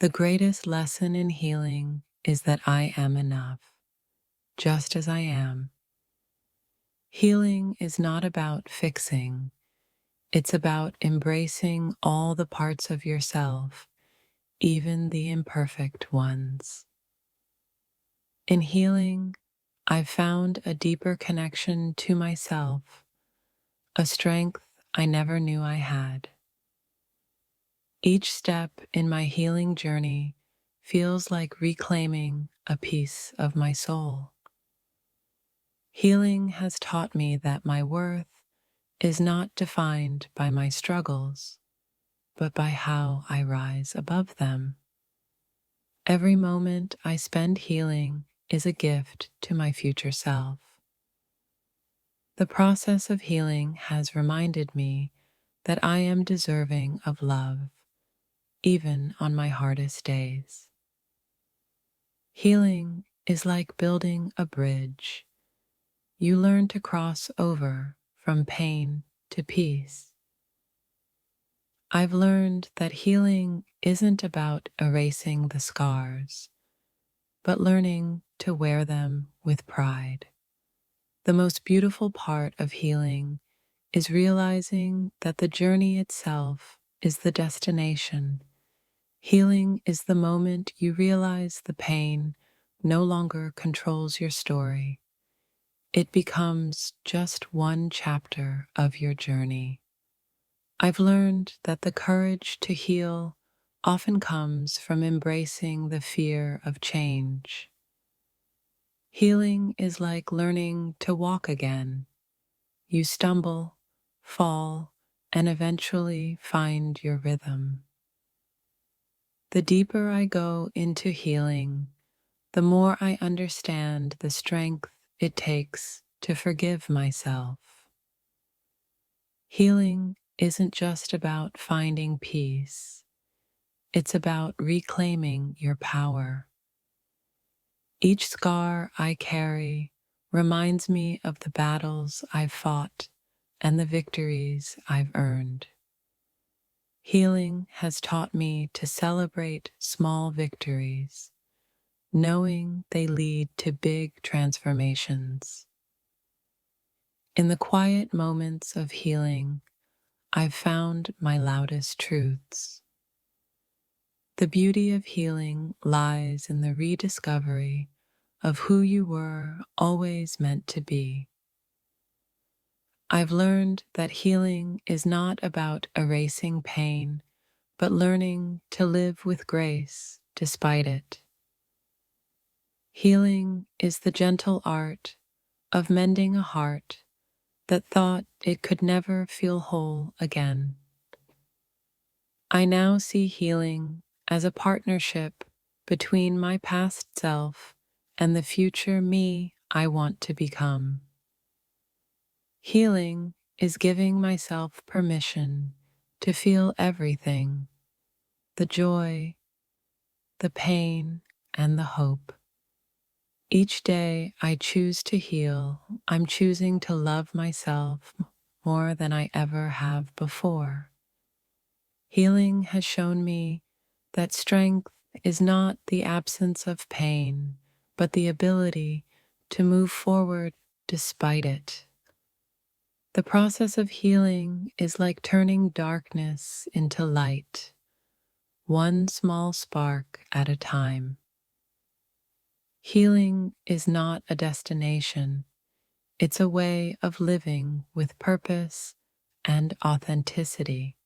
The greatest lesson in healing is that I am enough, just as I am. Healing is not about fixing, it's about embracing all the parts of yourself, even the imperfect ones. In healing, I've found a deeper connection to myself, a strength I never knew I had. Each step in my healing journey feels like reclaiming a piece of my soul. Healing has taught me that my worth is not defined by my struggles, but by how I rise above them. Every moment I spend healing is a gift to my future self. The process of healing has reminded me that I am deserving of love, even on my hardest days. Healing is like building a bridge. You learn to cross over from pain to peace. I've learned that healing isn't about erasing the scars, but learning to wear them with pride. The most beautiful part of healing is realizing that the journey itself is the destination. Healing is the moment you realize the pain no longer controls your story. It becomes just one chapter of your journey. I've learned that the courage to heal often comes from embracing the fear of change. Healing is like learning to walk again. You stumble, fall, and eventually find your rhythm. The deeper I go into healing, the more I understand the strength it takes to forgive myself. Healing isn't just about finding peace, it's about reclaiming your power. Each scar I carry reminds me of the battles I've fought and the victories I've earned. Healing has taught me to celebrate small victories, knowing they lead to big transformations. In the quiet moments of healing, I've found my loudest truths. The beauty of healing lies in the rediscovery of who you were always meant to be. I've learned that healing is not about erasing pain, but learning to live with grace despite it. Healing is the gentle art of mending a heart that thought it could never feel whole again. I now see healing as a partnership between my past self and the future me I want to become. Healing is giving myself permission to feel everything, the joy, the pain, and the hope. Each day I choose to heal, I'm choosing to love myself more than I ever have before. Healing has shown me that strength is not the absence of pain, but the ability to move forward despite it. The process of healing is like turning darkness into light, one small spark at a time. Healing is not a destination, it's a way of living with purpose and authenticity.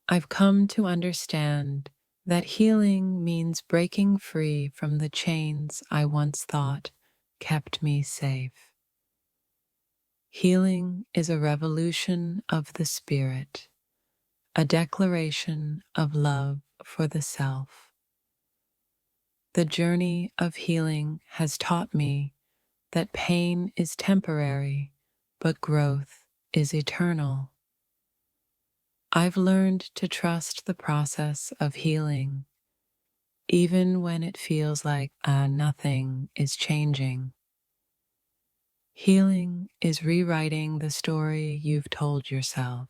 I've come to understand that healing means breaking free from the chains I once thought kept me safe. Healing is a revolution of the spirit, a declaration of love for the self. The journey of healing has taught me that pain is temporary, but growth is eternal. I've learned to trust the process of healing, even when it feels like nothing is changing. Healing is rewriting the story you've told yourself,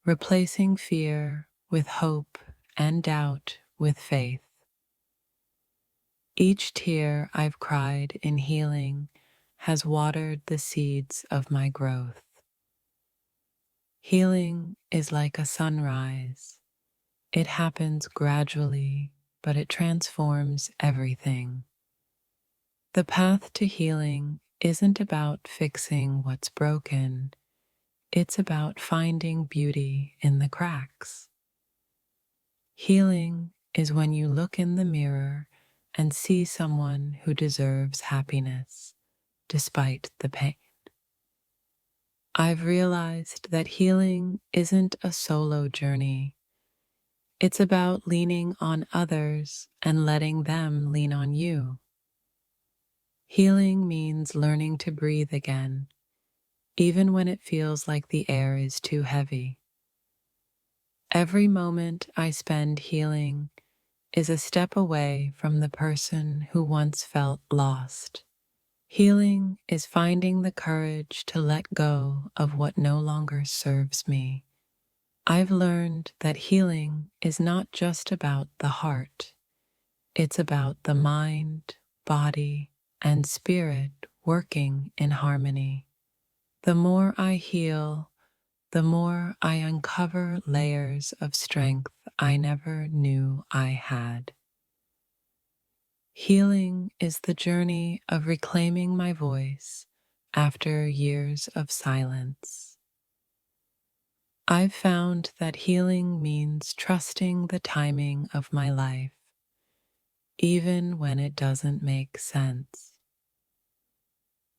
replacing fear with hope and doubt with faith. Each tear I've cried in healing has watered the seeds of my growth. Healing is like a sunrise. It happens gradually, but it transforms everything. The path to healing isn't about fixing what's broken, it's about finding beauty in the cracks. Healing is when you look in the mirror and see someone who deserves happiness despite the pain. I've realized that healing isn't a solo journey. It's about leaning on others and letting them lean on you. Healing means learning to breathe again, even when it feels like the air is too heavy. Every moment I spend healing is a step away from the person who once felt lost. Healing is finding the courage to let go of what no longer serves me. I've learned that healing is not just about the heart, it's about the mind, body, and spirit working in harmony. The more I heal, the more I uncover layers of strength I never knew I had. Healing is the journey of reclaiming my voice after years of silence. I've found that healing means trusting the timing of my life, even when it doesn't make sense.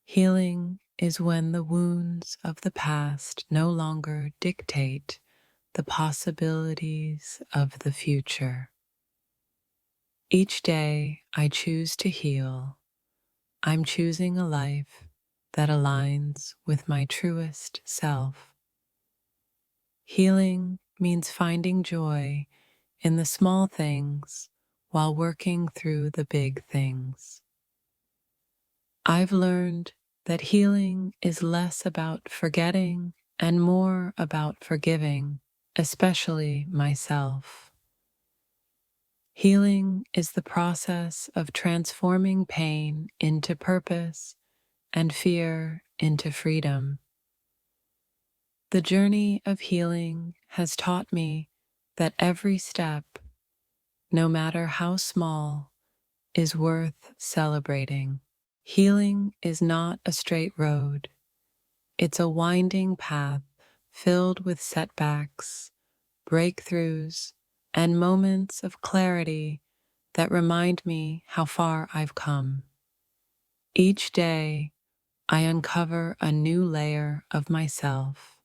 Healing is when the wounds of the past no longer dictate the possibilities of the future. Each day I choose to heal, I'm choosing a life that aligns with my truest self. Healing means finding joy in the small things while working through the big things. I've learned that healing is less about forgetting and more about forgiving, especially myself. Healing is the process of transforming pain into purpose and fear into freedom. The journey of healing has taught me that every step, no matter how small, is worth celebrating. Healing is not a straight road. It's a winding path filled with setbacks, breakthroughs, and moments of clarity that remind me how far I've come. Each day, I uncover a new layer of myself.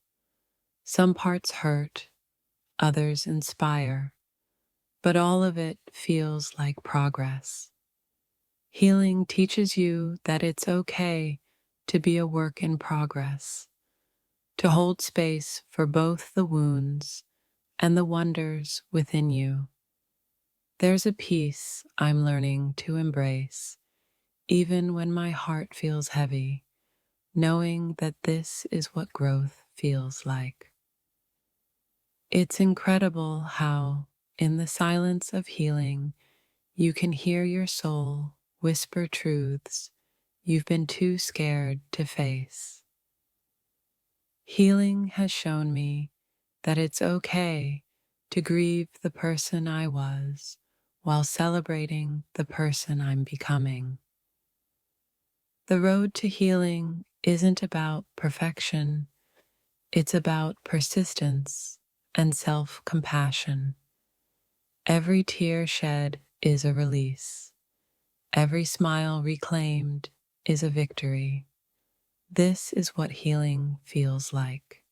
Some parts hurt, others inspire, but all of it feels like progress. Healing teaches you that it's okay to be a work in progress, to hold space for both the wounds and the wonders within you. There's a peace I'm learning to embrace, even when my heart feels heavy, knowing that this is what growth feels like. It's incredible how, in the silence of healing, you can hear your soul whisper truths you've been too scared to face. Healing has shown me that it's okay to grieve the person I was while celebrating the person I'm becoming. The road to healing isn't about perfection, it's about persistence and self-compassion. Every tear shed is a release. Every smile reclaimed is a victory. This is what healing feels like.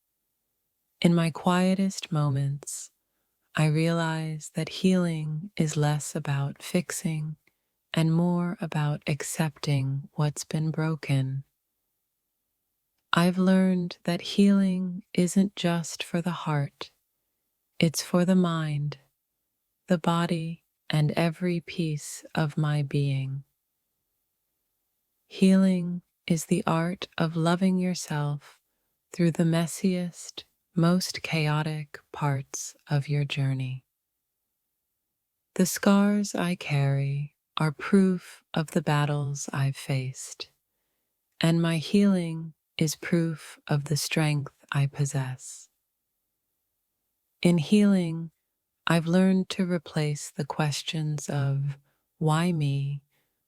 In my quietest moments, I realize that healing is less about fixing and more about accepting what's been broken. I've learned that healing isn't just for the heart, it's for the mind, the body, and every piece of my being. Healing is the art of loving yourself through the messiest, most chaotic parts of your journey. The scars I carry are proof of the battles I've faced, and my healing is proof of the strength I possess. In healing, I've learned to replace the questions of why me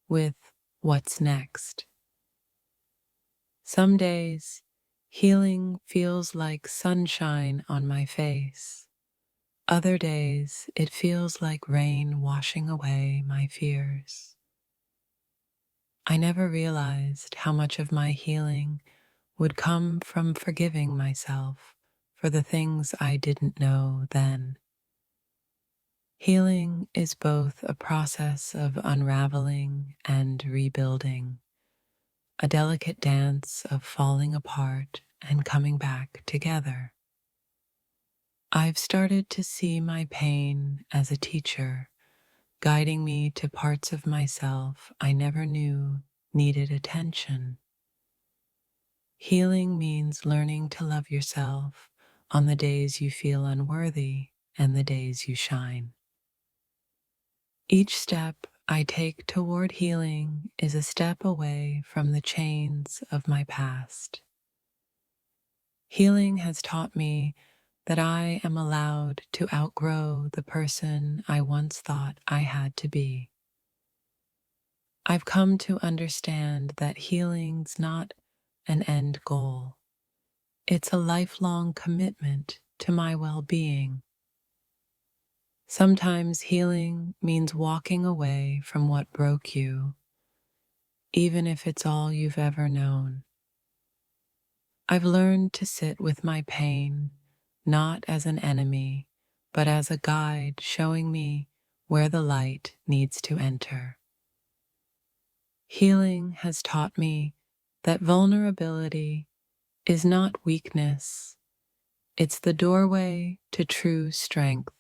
with what's next. Some days, healing feels like sunshine on my face. Other days, it feels like rain washing away my fears. I never realized how much of my healing would come from forgiving myself for the things I didn't know then. Healing is both a process of unraveling and rebuilding, a delicate dance of falling apart and coming back together. I've started to see my pain as a teacher, guiding me to parts of myself I never knew needed attention. Healing means learning to love yourself on the days you feel unworthy and the days you shine. Each step I take toward healing is a step away from the chains of my past. Healing has taught me that I am allowed to outgrow the person I once thought I had to be. I've come to understand that healing's not an end goal. It's a lifelong commitment to my well-being. Sometimes healing means walking away from what broke you, even if it's all you've ever known. I've learned to sit with my pain, not as an enemy, but as a guide showing me where the light needs to enter. Healing has taught me that vulnerability is not weakness, it's the doorway to true strength.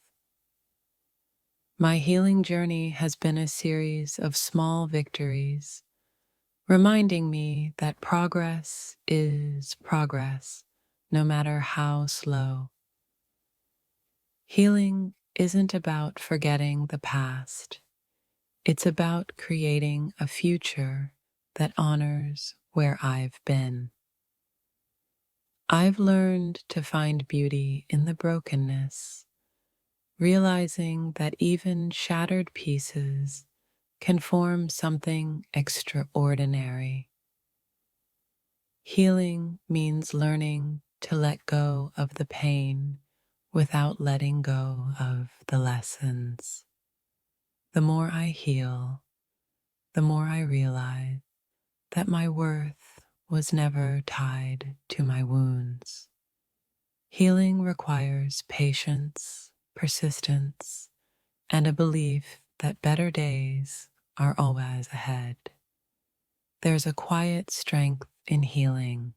My healing journey has been a series of small victories, reminding me that progress is progress, no matter how slow. Healing isn't about forgetting the past. It's about creating a future that honors where I've been. I've learned to find beauty in the brokenness, realizing that even shattered pieces can form something extraordinary. Healing means learning to let go of the pain without letting go of the lessons. The more I heal, the more I realize that my worth was never tied to my wounds. Healing requires patience, persistence, and a belief that better days are always ahead. There's a quiet strength in healing,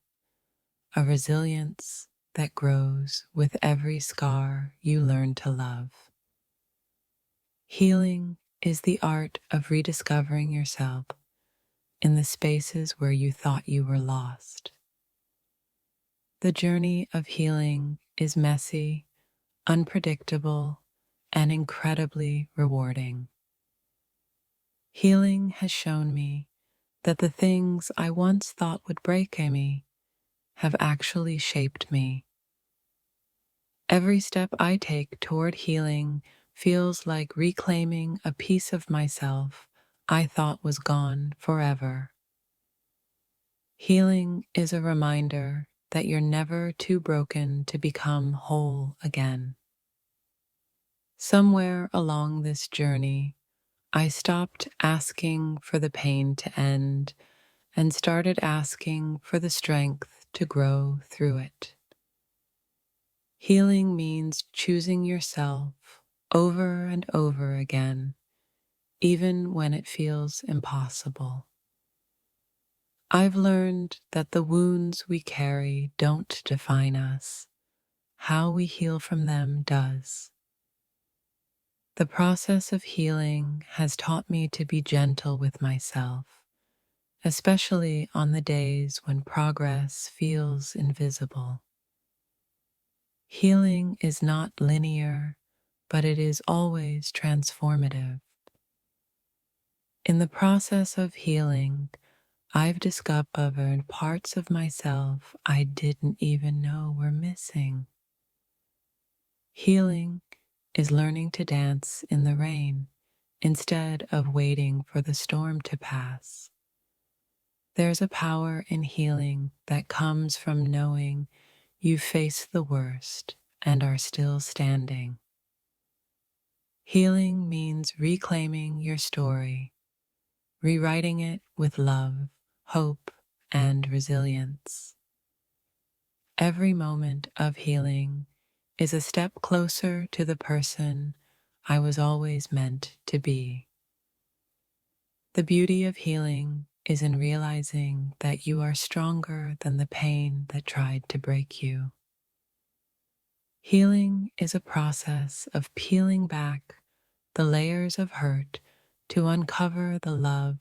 a resilience that grows with every scar you learn to love. Healing is the art of rediscovering yourself in the spaces where you thought you were lost. The journey of healing is messy, unpredictable, and incredibly rewarding. Healing has shown me that the things I once thought would break me have actually shaped me. Every step I take toward healing feels like reclaiming a piece of myself I thought was gone forever. Healing is a reminder that you're never too broken to become whole again. Somewhere along this journey, I stopped asking for the pain to end and started asking for the strength to grow through it. Healing means choosing yourself over and over again, even when it feels impossible. I've learned that the wounds we carry don't define us. How we heal from them does. The process of healing has taught me to be gentle with myself, especially on the days when progress feels invisible. Healing is not linear, but it is always transformative. In the process of healing, I've discovered parts of myself I didn't even know were missing. Healing is learning to dance in the rain instead of waiting for the storm to pass. There's a power in healing that comes from knowing you faced the worst and are still standing. Healing means reclaiming your story, rewriting it with love, hope, and resilience. Every moment of healing is a step closer to the person I was always meant to be. The beauty of healing is in realizing that you are stronger than the pain that tried to break you. Healing is a process of peeling back the layers of hurt to uncover the love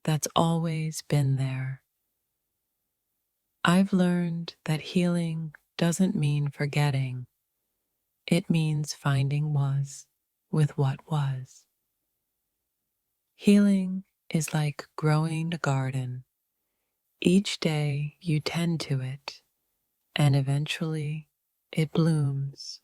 that's always been there. I've learned that healing doesn't mean forgetting, it means finding was with what was. Healing is like growing a garden. Each day you tend to it, and eventually it blooms.